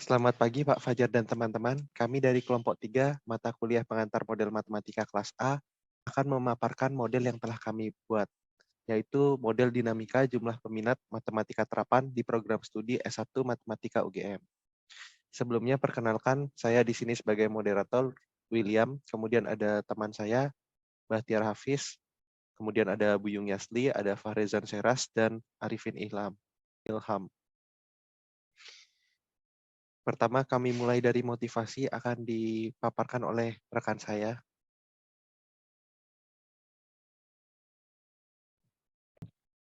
Selamat pagi Pak Fajar dan teman-teman. Kami dari kelompok 3 mata kuliah pengantar model matematika kelas A akan memaparkan model yang telah kami buat, yaitu model dinamika jumlah peminat matematika terapan di program studi S1 Matematika UGM. Sebelumnya perkenalkan, saya di sini sebagai moderator William, kemudian ada teman saya Bahtiar Hafiz, kemudian ada Buyung Yasli, ada Fahrezan Seras, dan Arifin Ilham. Pertama, kami mulai dari motivasi akan dipaparkan oleh rekan saya.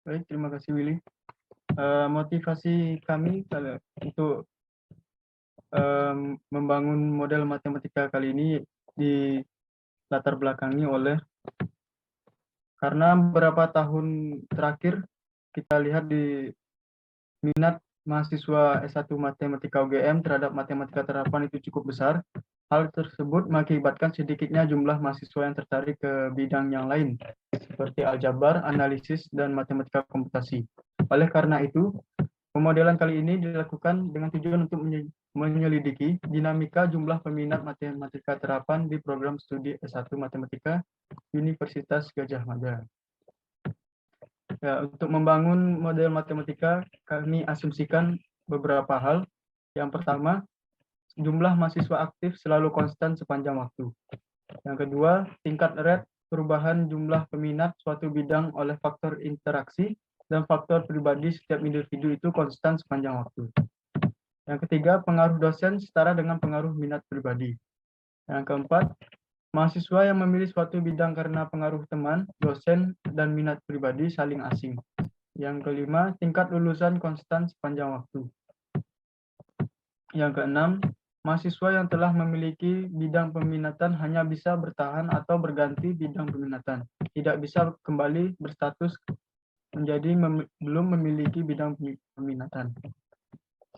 Baik, terima kasih Willy. Motivasi kami untuk membangun model matematika kali ini di latar belakangi oleh karena beberapa tahun terakhir kita lihat di minat mahasiswa S1 Matematika UGM terhadap matematika terapan itu cukup besar. Hal tersebut mengakibatkan sedikitnya jumlah mahasiswa yang tertarik ke bidang yang lain, seperti aljabar, analisis, dan matematika komputasi. Oleh karena itu, pemodelan kali ini dilakukan dengan tujuan untuk menyelidiki dinamika jumlah peminat matematika terapan di program studi S1 Matematika Universitas Gadjah Mada. Ya, untuk membangun model matematika, kami asumsikan beberapa hal. Yang pertama, jumlah mahasiswa aktif selalu konstan sepanjang waktu. Yang kedua, tingkat rate perubahan jumlah peminat suatu bidang oleh faktor interaksi dan faktor pribadi setiap individu itu konstan sepanjang waktu. Yang ketiga, pengaruh dosen setara dengan pengaruh minat pribadi. Yang keempat, mahasiswa yang memilih suatu bidang karena pengaruh teman, dosen, dan minat pribadi saling asing. Yang kelima, tingkat lulusan konstan sepanjang waktu. Yang keenam, mahasiswa yang telah memiliki bidang peminatan hanya bisa bertahan atau berganti bidang peminatan, tidak bisa kembali berstatus menjadi belum memiliki bidang peminatan.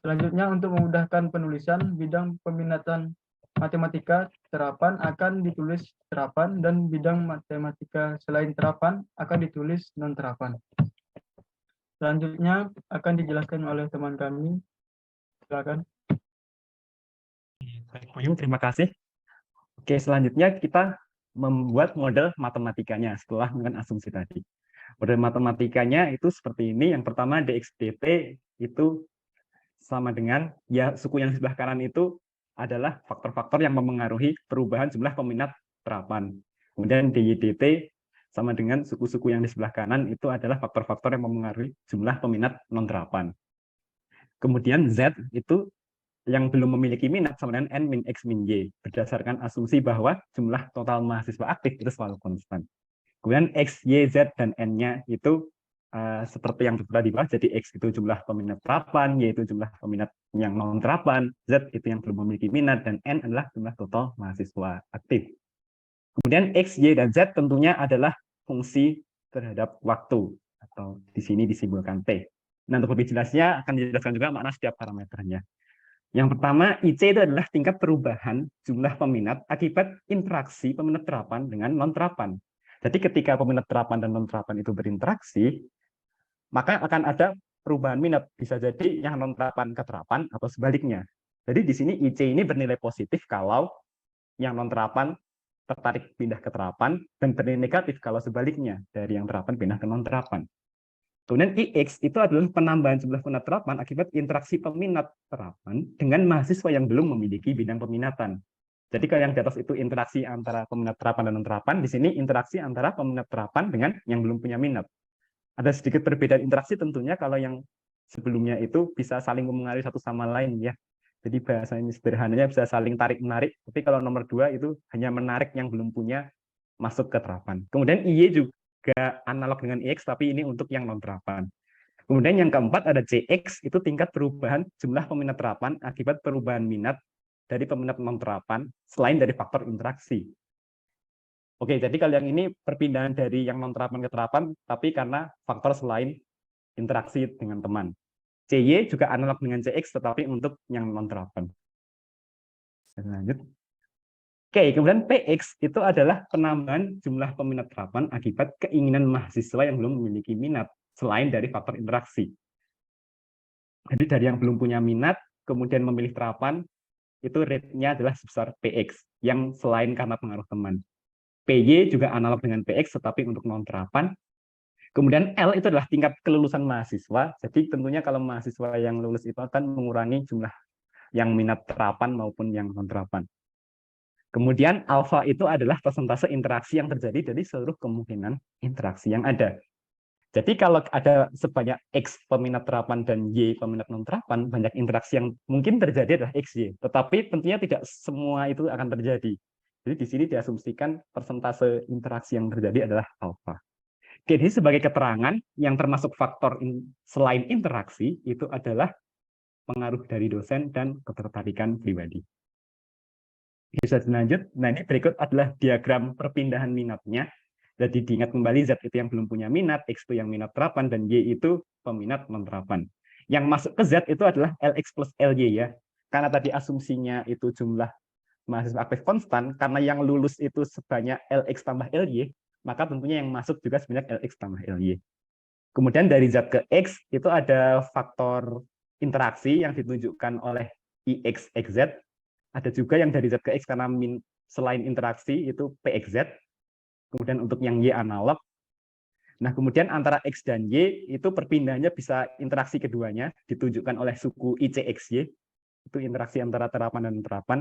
Selanjutnya, untuk memudahkan penulisan, bidang peminatan matematika terapan akan ditulis terapan dan bidang matematika selain terapan akan ditulis non-terapan. Selanjutnya akan dijelaskan oleh teman kami. Silakan. Baik, Buyung, terima kasih. Oke, selanjutnya kita membuat model matematikanya setelah dengan asumsi tadi. Model matematikanya itu seperti ini. Yang pertama dx dt itu sama dengan ya suku yang di sebelah kanan itu adalah faktor-faktor yang mempengaruhi perubahan jumlah peminat terapan. Kemudian dy dt sama dengan suku-suku yang di sebelah kanan itu adalah faktor-faktor yang mempengaruhi jumlah peminat non-terapan. Kemudian Z itu yang belum memiliki minat sama dengan N min X min Y, berdasarkan asumsi bahwa jumlah total mahasiswa aktif itu selalu konstan. Kemudian X, Y, Z, dan N-nya itu seperti yang tertera di bawah, jadi X itu jumlah peminat terapan, Y itu jumlah peminat yang non-terapan, Z itu yang belum memiliki minat, dan N adalah jumlah total mahasiswa aktif. Kemudian X, Y, dan Z tentunya adalah fungsi terhadap waktu, atau di sini disimbolkan T. Nah, untuk lebih jelasnya akan dijelaskan juga makna setiap parameternya. Yang pertama, IC itu adalah tingkat perubahan jumlah peminat akibat interaksi peminat terapan dengan non-terapan. Jadi ketika peminat terapan dan non-terapan itu berinteraksi, maka akan ada perubahan minat. Bisa jadi yang non-terapan ke terapan atau sebaliknya. Jadi di sini IC ini bernilai positif kalau yang non-terapan tertarik pindah ke terapan, dan bernilai negatif kalau sebaliknya, dari yang terapan pindah ke non-terapan. Kemudian IX itu adalah penambahan jumlah peminat terapan akibat interaksi peminat terapan dengan mahasiswa yang belum memiliki bidang peminatan. Jadi kalau yang di atas itu interaksi antara peminat terapan dan non-terapan, di sini interaksi antara peminat terapan dengan yang belum punya minat. Ada sedikit perbedaan interaksi tentunya kalau yang sebelumnya itu bisa saling mempengaruhi satu sama lain ya. Jadi bahasa ini sederhananya bisa saling tarik-menarik, tapi kalau nomor 2 itu hanya menarik yang belum punya masuk ke terapan. Kemudian IY juga analog dengan IX, tapi ini untuk yang non-terapan. Kemudian yang keempat ada CX, itu tingkat perubahan jumlah peminat terapan akibat perubahan minat dari peminat non-terapan selain dari faktor interaksi. Oke, jadi kalau yang ini perpindahan dari yang non-terapan ke terapan, tapi karena faktor selain interaksi dengan teman. CY juga analog dengan CX, tetapi untuk yang non-terapan. Lanjut. Oke, kemudian PX itu adalah penambahan jumlah peminat terapan akibat keinginan mahasiswa yang belum memiliki minat, selain dari faktor interaksi. Jadi dari yang belum punya minat, kemudian memilih terapan, itu rate-nya adalah sebesar PX, yang selain karena pengaruh teman. PY juga analog dengan PX, tetapi untuk non-terapan. Kemudian L itu adalah tingkat kelulusan mahasiswa, jadi tentunya kalau mahasiswa yang lulus itu akan mengurangi jumlah yang minat terapan maupun yang non-terapan. Kemudian alfa itu adalah persentase interaksi yang terjadi dari seluruh kemungkinan interaksi yang ada. Jadi kalau ada sebanyak X peminat terapan dan Y peminat non-terapan, banyak interaksi yang mungkin terjadi adalah XY. Tetapi tentunya tidak semua itu akan terjadi. Jadi di sini diasumsikan persentase interaksi yang terjadi adalah alfa. Oke, jadi sebagai keterangan yang termasuk faktor selain interaksi itu adalah pengaruh dari dosen dan ketertarikan pribadi. Bisa dilanjut. Nah, ini berikut adalah diagram perpindahan minatnya. Jadi diingat kembali Z itu yang belum punya minat, X itu yang minat terapan, dan Y itu peminat non-terapan. Yang masuk ke Z itu adalah LX plus LY ya. Karena tadi asumsinya itu jumlah mahasiswa aktif konstan, karena yang lulus itu sebanyak LX tambah LY, maka tentunya yang masuk juga sebanyak LX tambah LY. Kemudian dari Z ke X itu ada faktor interaksi yang ditunjukkan oleh IX, XZ. Ada juga yang dari Z ke X karena selain interaksi itu PXZ. Kemudian untuk yang Y analog. Nah, kemudian antara X dan Y itu perpindahannya bisa interaksi keduanya, ditunjukkan oleh suku ICXY, itu interaksi antara terapan dan terapan.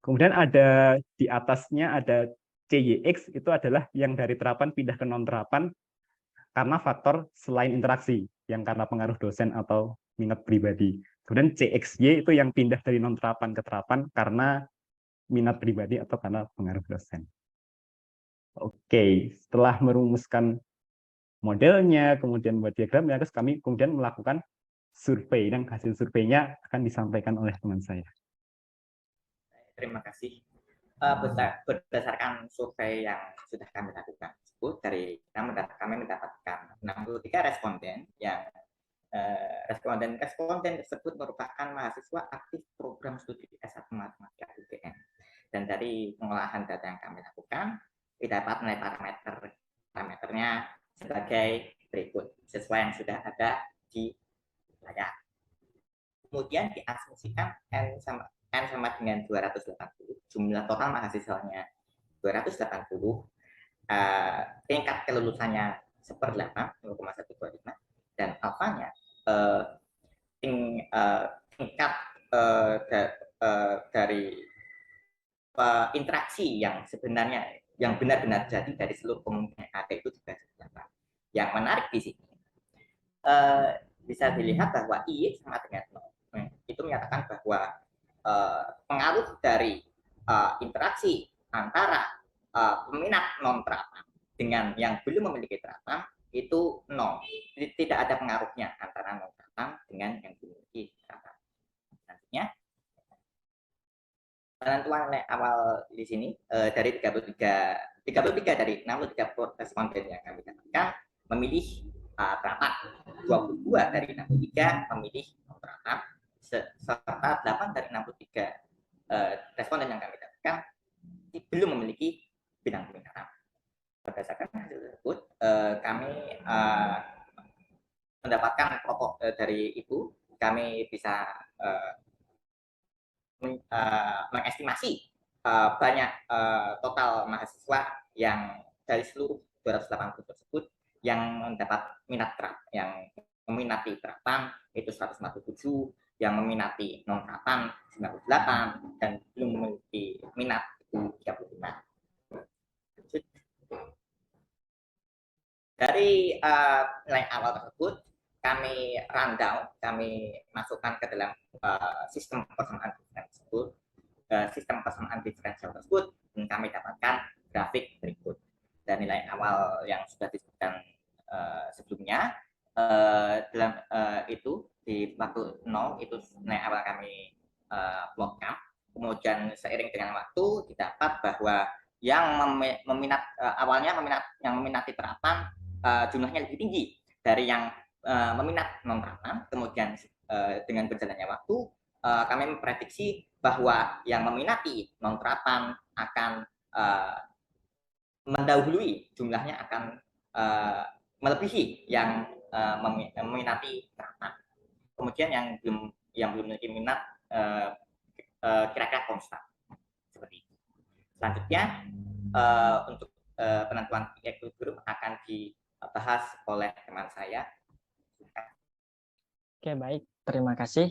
Kemudian ada di atasnya ada CYX, itu adalah yang dari terapan pindah ke non-terapan karena faktor selain interaksi, yang karena pengaruh dosen atau minat pribadi. Kemudian CXY itu yang pindah dari non-terapan ke terapan karena minat pribadi atau karena pengaruh dosen. Oke, setelah merumuskan modelnya, kemudian buat diagramnya, terus kami kemudian melakukan survei, dan hasil surveinya akan disampaikan oleh teman saya. Terima kasih. Berdasarkan survei yang sudah kami lakukan, dari kami mendapatkan 63 responden yang responden tersebut merupakan mahasiswa aktif program studi S1 Matematika UGM. Dan dari pengolahan data yang kami lakukan, didapat nilai parameternya sebagai berikut sesuai yang sudah ada di layar. Kemudian diasumsikan N sama dengan 280, jumlah total mahasiswanya 280, tingkat kelulusannya 1/8, 0,125, dan alfanya tingkat dari interaksi yang sebenarnya yang benar-benar jadi dari seluruh kemungkinan ada itu juga 8. Yang menarik di sini bisa dilihat bahwa I sama dengan 0. Itu menyatakan bahwa pengaruh dari interaksi antara peminat non-terapan dengan yang belum memiliki terapan itu 0. Jadi tidak ada pengaruhnya antara non-terapan dengan yang memiliki terapan. Nantinya penentuan nilai awal di sini dari 33 dari 63 responden yang kami dapatkan memilih terapan, 22 dari 63 memilih non-terapan, serta 8 dari 63 responden yang kami dapatkan belum memiliki bidang peminatan. Berdasarkan hasil tersebut, kami mendapatkan pokok dari Ibu, kami bisa mengestimasi banyak total mahasiswa yang dari seluruh 280 tersebut yang mendapat minat yang meminati terapan itu 147, yang meminati non terapan 98, dan belum memiliki minat itu 35. Dari nilai awal tersebut kami rundown, kami masukkan ke dalam sistem persamaan diferensial tersebut, dan kami dapatkan grafik berikut. Dan nilai awal yang sudah disebutkan sebelumnya dalam itu di waktu 0 itu nilai awal kami plotkan. Kemudian seiring dengan waktu didapat bahwa yang awalnya meminati terapan jumlahnya lebih tinggi dari yang meminat non-terapan. Kemudian dengan berjalannya waktu kami memprediksi bahwa yang meminati non-terapan akan mendahului, jumlahnya akan melebihi yang meminati terapan. Kemudian yang belum yang belum memiliki minat kira-kira konstan seperti itu. Selanjutnya untuk penentuan equilibrium akan dibahas oleh teman saya. Oke, baik. Terima kasih.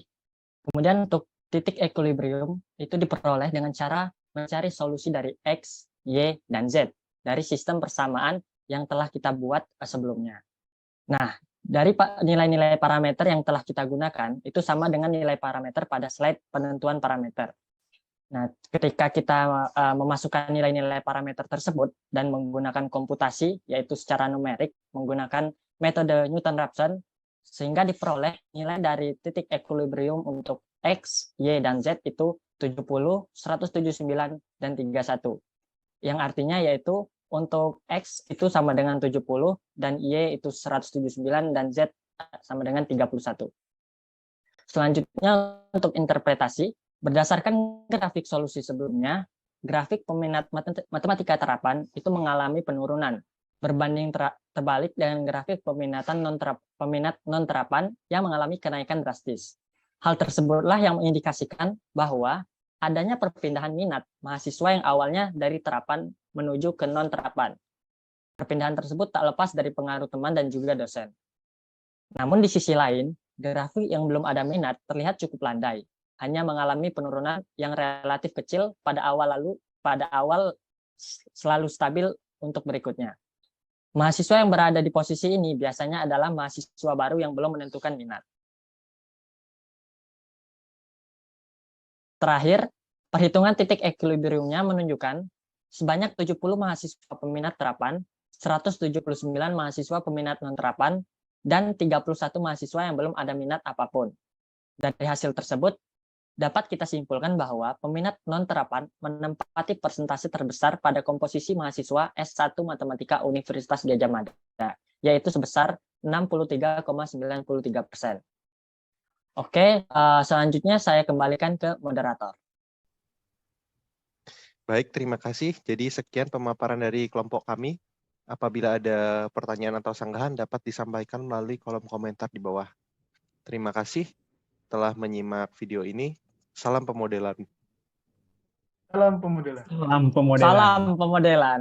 Kemudian untuk titik equilibrium itu diperoleh dengan cara mencari solusi dari X, Y, dan Z dari sistem persamaan yang telah kita buat sebelumnya. Nah, dari nilai-nilai parameter yang telah kita gunakan itu sama dengan nilai parameter pada slide penentuan parameter. Nah, ketika kita memasukkan nilai-nilai parameter tersebut dan menggunakan komputasi, yaitu secara numerik, menggunakan metode Newton-Raphson, sehingga diperoleh nilai dari titik equilibrium untuk X, Y, dan Z itu 70, 179, dan 31. Yang artinya yaitu untuk X itu sama dengan 70, dan Y itu 179, dan Z sama dengan 31. Selanjutnya untuk interpretasi, berdasarkan grafik solusi sebelumnya, grafik peminat matematika terapan itu mengalami penurunan berbanding terbalik dengan grafik peminat non terapan yang mengalami kenaikan drastis. Hal tersebutlah yang mengindikasikan bahwa adanya perpindahan minat mahasiswa yang awalnya dari terapan menuju ke non terapan. Perpindahan tersebut tak lepas dari pengaruh teman dan juga dosen. Namun di sisi lain, grafik yang belum ada minat terlihat cukup landai, hanya mengalami penurunan yang relatif kecil pada awal selalu stabil untuk berikutnya. Mahasiswa yang berada di posisi ini biasanya adalah mahasiswa baru yang belum menentukan minat. Terakhir, perhitungan titik equilibriumnya menunjukkan sebanyak 70 mahasiswa peminat terapan, 179 mahasiswa peminat non-terapan, dan 31 mahasiswa yang belum ada minat apapun. Dari hasil tersebut, dapat kita simpulkan bahwa peminat non-terapan menempati persentase terbesar pada komposisi mahasiswa S1 Matematika Universitas Gadjah Mada, yaitu sebesar 63,93%. Oke, selanjutnya saya kembalikan ke moderator. Baik, terima kasih. Jadi sekian pemaparan dari kelompok kami. Apabila ada pertanyaan atau sanggahan dapat disampaikan melalui kolom komentar di bawah. Terima kasih telah menyimak video ini. Salam pemodelan. Salam pemodelan. Salam pemodelan. Salam pemodelan.